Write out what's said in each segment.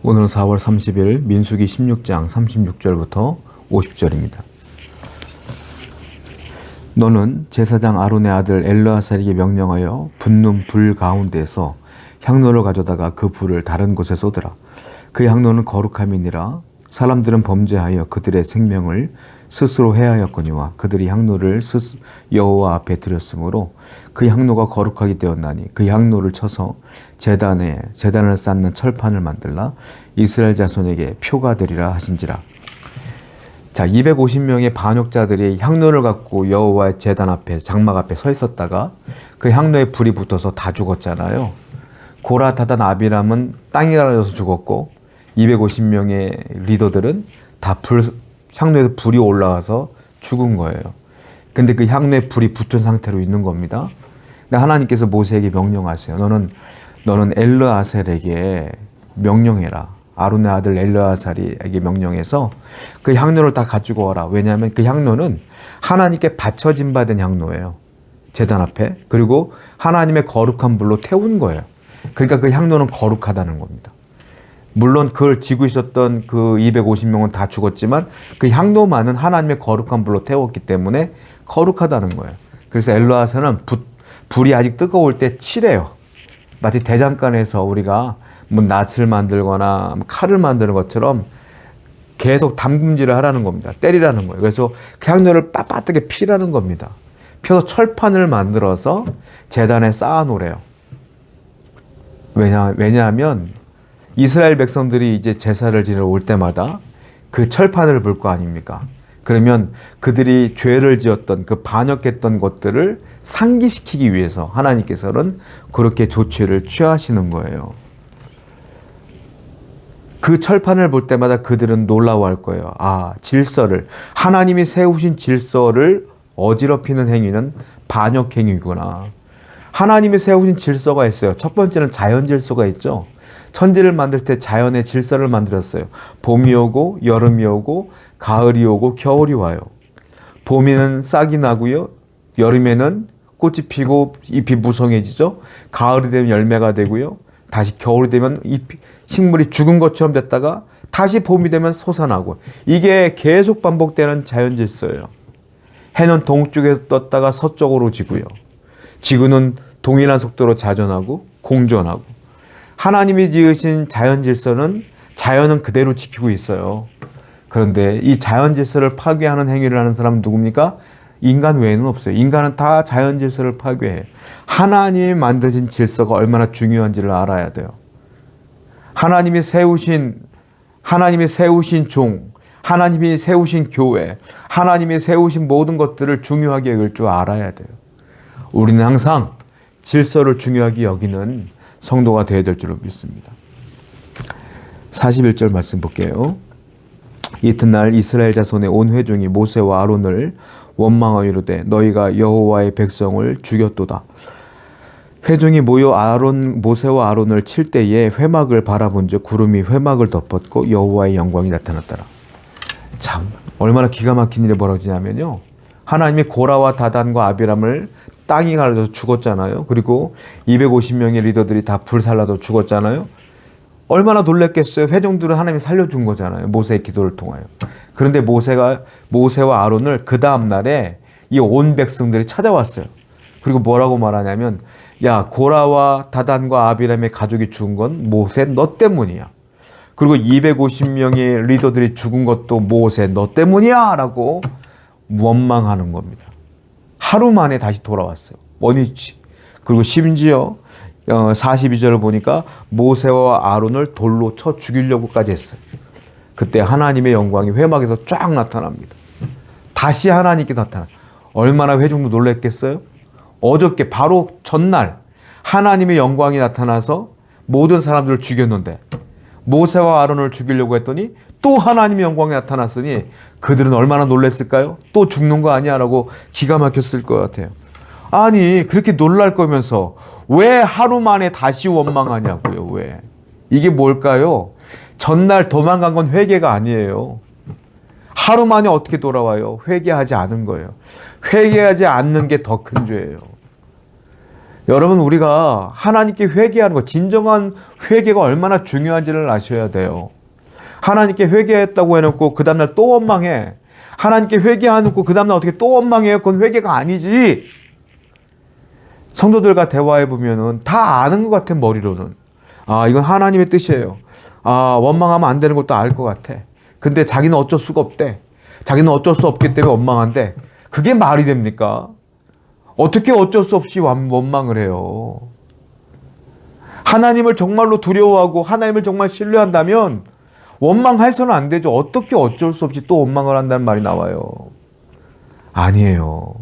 오늘은 4월 30일 민수기 16장 36절부터 50절입니다. 너는 제사장 아론의 아들 엘르아살에게 명령하여 붙는 불 가운데에서 향로를 가져다가 그 불을 다른 곳에 쏟으라. 그 향로는 거룩함이니라. 사람들은 범죄하여 그들의 생명을 스스로 해하였거니와 그들이 향로를 여호와 앞에 드렸으므로 그 향로가 거룩하게 되었나니 그 향로를 쳐서 제단을 쌓는 철판을 만들라. 이스라엘 자손에게 표가 되리라 하신지라. 자, 250명의 반역자들이 향로를 갖고 여호와의 제단 앞에 장막 앞에 서 있었다가 그 향로에 불이 붙어서 다 죽었잖아요. 고라, 다단, 아비람은 땅이 갈라져서 죽었고 250명의 리더들은 다 향로에서 불이 올라와서 죽은 거예요. 근데 그 향로에 불이 붙은 상태로 있는 겁니다. 근데 하나님께서 모세에게 명령하세요. 너는 엘르아셀에게 명령해라. 아론의 아들 엘르아살에게 명령해서 그 향로를 다 가지고 와라. 왜냐하면 그 향로는 하나님께 바쳐진 바 된 향로예요. 제단 앞에. 그리고 하나님의 거룩한 불로 태운 거예요. 그러니까 그 향로는 거룩하다는 겁니다. 물론 그걸 지고 있었던 그 250명은 다 죽었지만 그 향로만은 하나님의 거룩한 불로 태웠기 때문에 거룩하다는 거예요. 그래서 엘르아살은 불이 아직 뜨거울 때 치래요. 마치 대장간에서 우리가 뭐 낫을 만들거나 칼을 만드는 것처럼 계속 담금질을 하라는 겁니다. 때리라는 거예요. 그래서 그 향로를 빳빳하게 피라는 겁니다. 펴서 철판을 만들어서 제단에 쌓아 놓으래요. 왜냐하면 이스라엘 백성들이 이제 제사를 지내러 올 때마다 그 철판을 볼 거 아닙니까? 그러면 그들이 죄를 지었던 그 반역했던 것들을 상기시키기 위해서 하나님께서는 그렇게 조치를 취하시는 거예요. 그 철판을 볼 때마다 그들은 놀라워할 거예요. 아, 하나님이 세우신 질서를 어지럽히는 행위는 반역 행위구나. 하나님이 세우신 질서가 있어요. 첫 번째는 자연 질서가 있죠. 천지를 만들 때 자연의 질서를 만들었어요. 봄이 오고 여름이 오고 가을이 오고 겨울이 와요. 봄에는 싹이 나고요. 여름에는 꽃이 피고 잎이 무성해지죠. 가을이 되면 열매가 되고요. 다시 겨울이 되면 식물이 죽은 것처럼 됐다가 다시 봄이 되면 솟아나고, 이게 계속 반복되는 자연 질서예요. 해는 동쪽에서 떴다가 서쪽으로 지고요. 지구는 동일한 속도로 자전하고 공전하고, 하나님이 지으신 자연 질서는 자연은 그대로 지키고 있어요. 그런데 이 자연 질서를 파괴하는 행위를 하는 사람은 누굽니까? 인간 외에는 없어요. 인간은 다 자연 질서를 파괴해요. 하나님이 만드신 질서가 얼마나 중요한지를 알아야 돼요. 하나님이 세우신 종, 하나님이 세우신 교회, 하나님이 세우신 모든 것들을 중요하게 여길 줄 알아야 돼요. 우리는 항상 질서를 중요하게 여기는 성도가 되어야 될 줄로 믿습니다. 41절 말씀 볼게요. 이튿날 이스라엘 자손의 온 회중이 모세와 아론을 원망하여 이르되 너희가 여호와의 백성을 죽였도다. 회중이 모여 모세와 아론을 칠 때에 회막을 바라본즉 구름이 회막을 덮었고 여호와의 영광이 나타났더라. 참, 얼마나 기가 막힌 일이 벌어지냐면요, 하나님이 고라와 다단과 아비람을 땅이 갈라져서 죽었잖아요. 그리고 250명의 리더들이 다 불살라도 죽었잖아요. 얼마나 놀랬겠어요. 회중들은 하나님이 살려준 거잖아요. 모세의 기도를 통하여. 그런데 모세와 아론을 그 다음 날에 이 온 백성들이 찾아왔어요. 그리고 뭐라고 말하냐면, 야, 고라와 다단과 아비람의 가족이 죽은 건 모세 너 때문이야. 그리고 250명의 리더들이 죽은 것도 모세 너 때문이야 라고 원망하는 겁니다. 하루 만에 다시 돌아왔어요. 원위치. 그리고 심지어 42절을 보니까 모세와 아론을 돌로 쳐 죽이려고까지 했어요. 그때 하나님의 영광이 회막에서 쫙 나타납니다. 다시 하나님께 나타나. 얼마나 회중도 놀랬겠어요? 어저께 바로 전날 하나님의 영광이 나타나서 모든 사람들을 죽였는데 모세와 아론을 죽이려고 했더니 또 하나님의 영광이 나타났으니 그들은 얼마나 놀랐을까요? 또 죽는 거 아니야? 라고 기가 막혔을 것 같아요. 아니, 그렇게 놀랄 거면서 왜 하루 만에 다시 원망하냐고요. 왜? 이게 뭘까요? 전날 도망간 건 회개가 아니에요. 하루 만에 어떻게 돌아와요? 회개하지 않은 거예요. 회개하지 않는 게 더 큰 죄예요. 여러분, 우리가 하나님께 회개하는 것, 진정한 회개가 얼마나 중요한지를 아셔야 돼요. 하나님께 회개했다고 해놓고 그 다음날 또 원망해. 하나님께 회개해놓고 그 다음날 어떻게 또 원망해요? 그건 회개가 아니지. 성도들과 대화해보면은 다 아는 것 같아, 머리로는. 아, 이건 하나님의 뜻이에요. 아, 원망하면 안 되는 것도 알 것 같아. 근데 자기는 어쩔 수가 없대. 자기는 어쩔 수 없기 때문에 원망한대. 그게 말이 됩니까? 어떻게 어쩔 수 없이 원망을 해요? 하나님을 정말로 두려워하고 하나님을 정말 신뢰한다면 원망해서는 안 되죠. 어떻게 어쩔 수 없이 또 원망을 한다는 말이 나와요? 아니에요.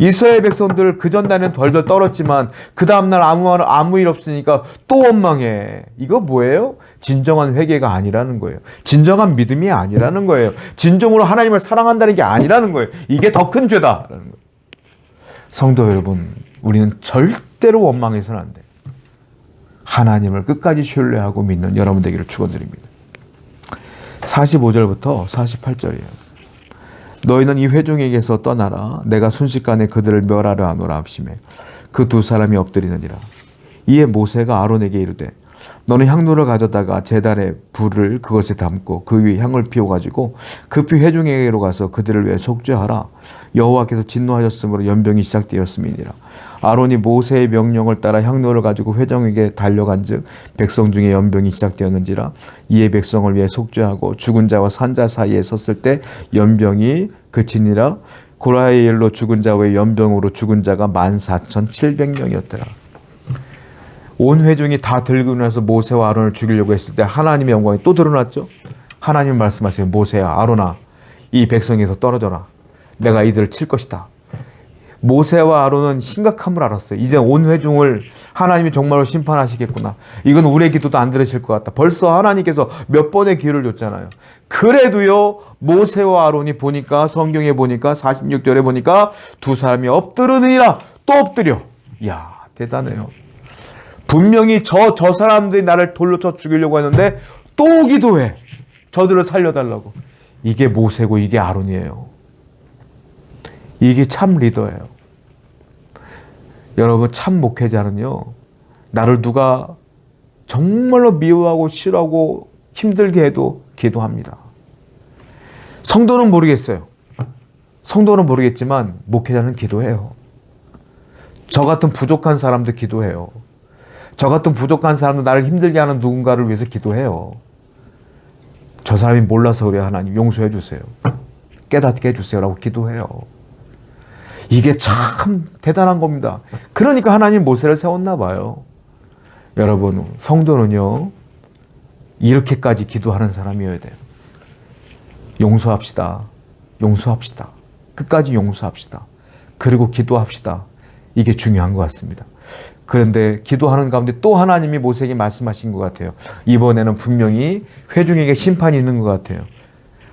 이스라엘 백성들 그 전날에는 덜덜 떨었지만 그 다음날 아무 일 없으니까 또 원망해. 이거 뭐예요? 진정한 회개가 아니라는 거예요. 진정한 믿음이 아니라는 거예요. 진정으로 하나님을 사랑한다는 게 아니라는 거예요. 이게 더 큰 죄다라는 거예요. 성도 여러분, 우리는 절대로 원망해서는 안 돼요. 하나님을 끝까지 신뢰하고 믿는 여러분 되기를 축원드립니다. 45절부터 48절이에요. 너희는 이 회중에게서 떠나라. 내가 순식간에 그들을 멸하려 하노라 합심해 그 두 사람이 엎드리느니라. 이에 모세가 아론에게 이르되 너는 향로를 가져다가 제단에 불을 그것에 담고 그 위에 향을 피워가지고 급히 회중에게로 가서 그들을 위해 속죄하라. 여호와께서 진노하셨으므로 연병이 시작되었음이니라. 아론이 모세의 명령을 따라 향로를 가지고 회중에게 달려간즉 백성 중에 연병이 시작되었는지라. 이에 백성을 위해 속죄하고 죽은 자와 산 자 사이에 섰을 때 연병이 그치니라. 고라의 일로 죽은 자 외에 연병으로 죽은 자가 14,700명이었더라. 온 회중이 다 들고 나서 모세와 아론을 죽이려고 했을 때 하나님의 영광이 또 드러났죠. 하나님 말씀하세요. 모세야, 아론아, 이 백성에서 떨어져라. 내가 이들을 칠 것이다. 모세와 아론은 심각함을 알았어요. 이제 온 회중을 하나님이 정말로 심판하시겠구나. 이건 우리의 기도도 안 들으실 것 같다. 벌써 하나님께서 몇 번의 기회를 줬잖아요. 그래도요, 모세와 아론이 보니까, 성경에 보니까 46절에 보니까 두 사람이 엎드르느니라. 또 엎드려. 이야, 대단해요. 분명히 저 사람들이 나를 돌로 쳐 죽이려고 했는데 또 기도해. 저들을 살려달라고. 이게 모세고 이게 아론이에요. 이게 참 리더예요. 여러분, 참 목회자는요, 나를 누가 정말로 미워하고 싫어하고 힘들게 해도 기도합니다. 성도는 모르겠어요. 성도는 모르겠지만 목회자는 기도해요. 저 같은 부족한 사람도 기도해요. 저 같은 부족한 사람도 나를 힘들게 하는 누군가를 위해서 기도해요. 저 사람이 몰라서 그래요. 하나님 용서해 주세요. 깨닫게 해주세요. 라고 기도해요. 이게 참 대단한 겁니다. 그러니까 하나님 모세를 세웠나 봐요. 여러분, 성도는요, 이렇게까지 기도하는 사람이어야 돼요. 용서합시다. 용서합시다. 끝까지 용서합시다. 그리고 기도합시다. 이게 중요한 것 같습니다. 그런데 기도하는 가운데 또 하나님이 모세에게 말씀하신 것 같아요. 이번에는 분명히 회중에게 심판이 있는 것 같아요.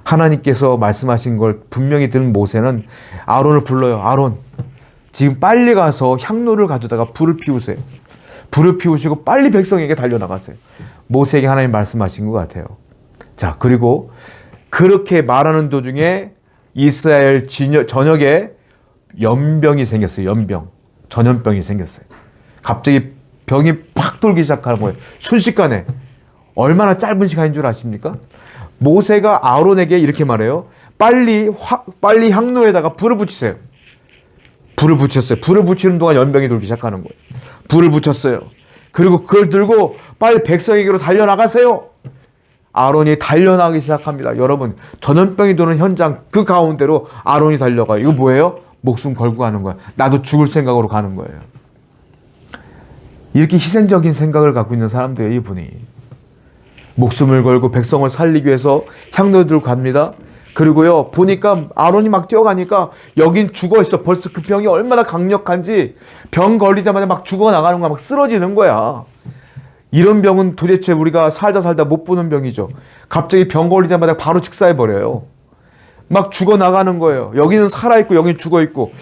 하나님께서 말씀하신 걸 분명히 들은 모세는 아론을 불러요. 아론, 지금 빨리 가서 향로를 가져다가 불을 피우세요. 불을 피우시고 빨리 백성에게 달려나가세요. 모세에게 하나님 말씀하신 것 같아요. 자, 그리고 그렇게 말하는 도중에 이스라엘 전역에 연병이 생겼어요. 연병. 전염병이 생겼어요. 갑자기 병이 팍 돌기 시작하는 거예요. 순식간에. 얼마나 짧은 시간인 줄 아십니까? 모세가 아론에게 이렇게 말해요. 빨리 향로에다가 불을 붙이세요. 불을 붙였어요. 불을 붙이는 동안 연병이 돌기 시작하는 거예요. 불을 붙였어요. 그리고 그걸 들고 빨리 백성에게로 달려나가세요. 아론이 달려나가기 시작합니다. 여러분, 전염병이 도는 현장 그 가운데로 아론이 달려가요. 이거 뭐예요? 목숨 걸고 가는 거야. 나도 죽을 생각으로 가는 거예요. 이렇게 희생적인 생각을 갖고 있는 사람들이에요, 이분이. 목숨을 걸고 백성을 살리기 위해서 향로를 들고 갑니다. 그리고요, 보니까 아론이 막 뛰어가니까 여긴 죽어 있어. 벌써 그 병이 얼마나 강력한지 병 걸리자마자 막 죽어나가는 거야. 막 쓰러지는 거야. 이런 병은 도대체 우리가 살다 못 보는 병이죠. 갑자기 병 걸리자마자 바로 직사해버려요. 막 죽어나가는 거예요. 여기는 살아있고 여기는 죽어있고.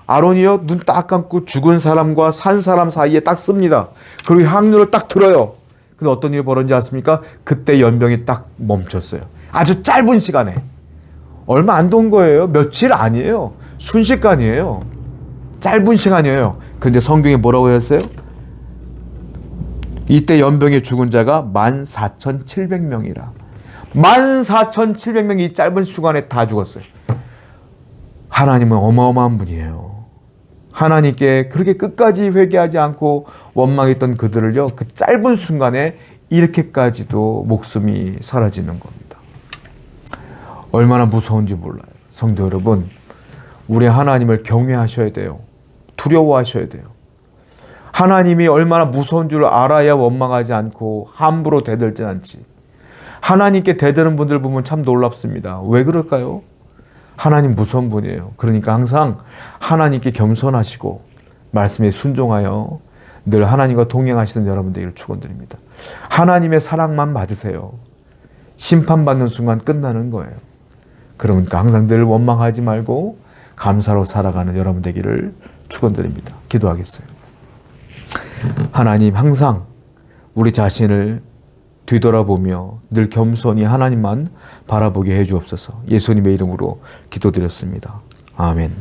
아론이요, 눈 딱 감고 죽은 사람과 산 사람 사이에 딱 씁니다. 그리고 향로를 딱 들어요. 근데 어떤 일이 벌어진지 아십니까? 그때 연병이 딱 멈췄어요. 아주 짧은 시간에. 얼마 안 돈 거예요. 며칠 아니에요. 순식간이에요. 짧은 시간이에요. 근데 성경에 뭐라고 했어요? 이때 연병에 죽은 자가 14,700명이라. 14,700명이 이 짧은 시간에 다 죽었어요. 하나님은 어마어마한 분이에요. 하나님께 그렇게 끝까지 회개하지 않고 원망했던 그들을요, 그 짧은 순간에 이렇게까지도 목숨이 사라지는 겁니다. 얼마나 무서운지 몰라요. 성도 여러분, 우리 하나님을 경외하셔야 돼요. 두려워하셔야 돼요. 하나님이 얼마나 무서운 줄 알아야 원망하지 않고 함부로 대들지 않지. 하나님께 대드는 분들 보면 참 놀랍습니다. 왜 그럴까요? 하나님 무서운 분이에요. 그러니까 항상 하나님께 겸손하시고 말씀에 순종하여 늘 하나님과 동행하시는 여러분 되기를 축원드립니다. 하나님의 사랑만 받으세요. 심판받는 순간 끝나는 거예요. 그러니까 항상 늘 원망하지 말고 감사로 살아가는 여러분 되기를 축원드립니다. 기도하겠어요. 하나님, 항상 우리 자신을 뒤돌아보며 늘 겸손히 하나님만 바라보게 해 주옵소서. 예수님의 이름으로 기도드렸습니다. 아멘.